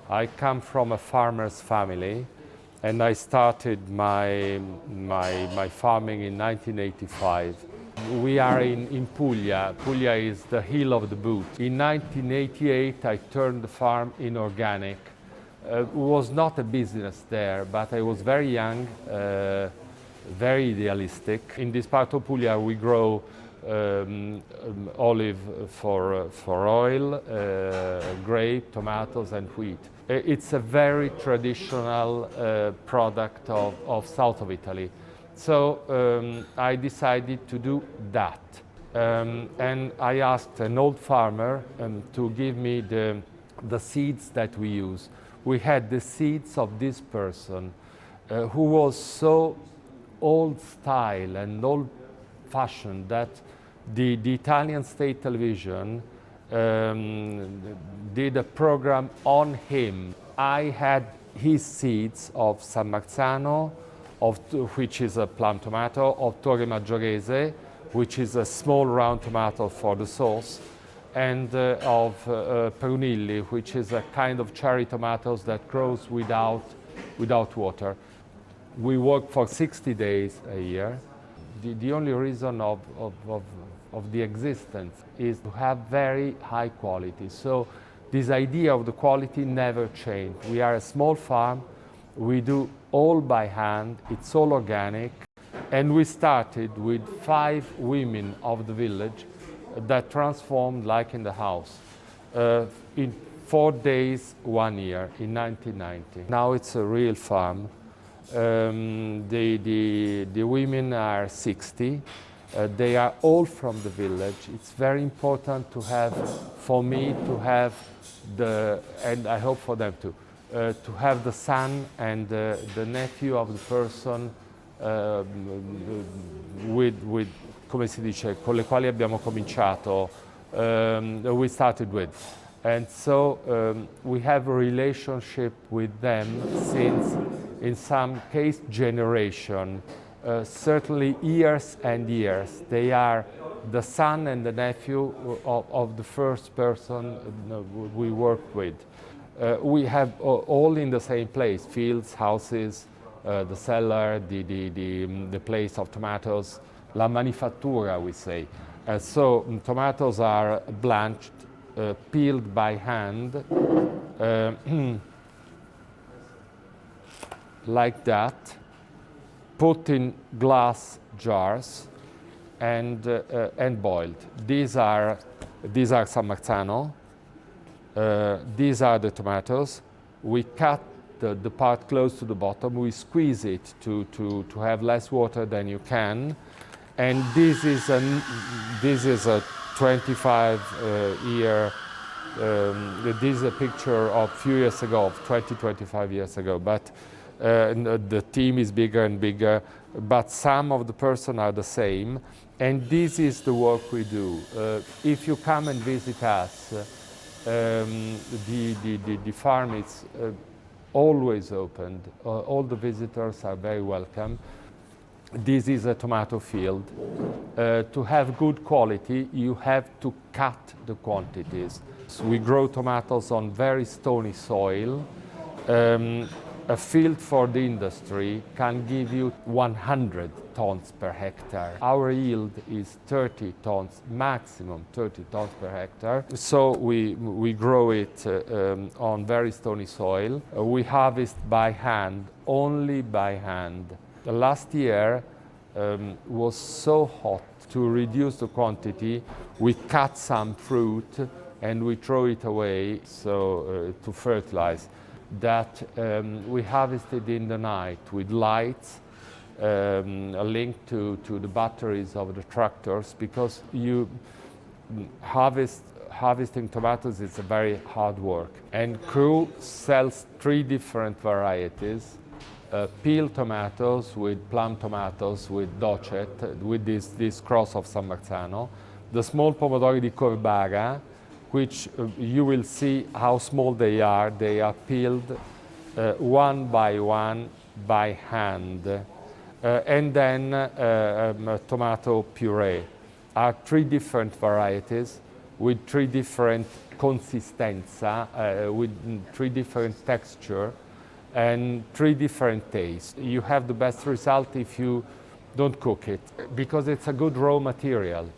I come from a farmer's family, and I started my farming in 1985. We are in Puglia. Puglia is the hill of the boot. In 1988, I turned the farm in organic. It was not a business there, but I was very young, very idealistic. In this part of Puglia, we grow olive for oil, grape, tomatoes, and wheat. It's a very traditional product of south of Italy. So I decided to do that. And I asked an old farmer to give me the seeds that we use. We had the seeds of this person who was so old style and old fashioned that the Italian state television did a program on him. I had his seeds of San Marzano, which is a plum tomato, of Torre Maggiorese, which is a small round tomato for the sauce, and of Prunilli, which is a kind of cherry tomatoes that grows without water. We work for 60 days a year. The only reason of the existence is to have very high quality. So this idea of the quality never changed. We are a small farm. We do all by hand. It's all organic. And we started with 5 women of the village that transformed like in the house. In 4 days, 1 year, in 1990. Now it's a real farm. The women are 60. They are all from the village. It's very important to have, for me, to have and I hope for them too, to have the son and the nephew of the person with, come si dice, con le quali abbiamo cominciato, we started with. And so we have a relationship with them since, in some case, generation. Certainly years and years. They are the son and the nephew of the first person we work with. We have all in the same place, fields, houses, the cellar, the place of tomatoes, la manifattura, we say. So tomatoes are blanched, peeled by hand, like that, put in glass jars and boiled. These are San Marzano. These are the tomatoes. We cut the part close to the bottom. We squeeze it to have less water than you can. And this is a 25 year. This is a picture of a few years ago, of 25 years ago. But the team is bigger and bigger, but some of the persons are the same, and this is the work we do. If you come and visit us, the farm is always opened. All the visitors are very welcome. This is a tomato field. To have good quality, you have to cut the quantities. So we grow tomatoes on very stony soil. A field for the industry can give you 100 tons per hectare. Our yield is 30 tons, maximum 30 tons per hectare. So we grow it on very stony soil. We harvest by hand, only by hand. The last year was so hot. To reduce the quantity, we cut some fruit and we throw it away to fertilize. That we harvested in the night with lights linked to the batteries of the tractors, because harvesting tomatoes is a very hard work. And crew sells 3 different varieties: peel tomatoes with plum tomatoes with docet, with this cross of San Marzano, the small pomodori di Corbara, which you will see how small they are. They are peeled one by one by hand. And then tomato puree. Are 3 different varieties. with 3 different consistenza, with 3 different texture and 3 different tastes. You have the best result if you don't cook it, because it's a good raw material.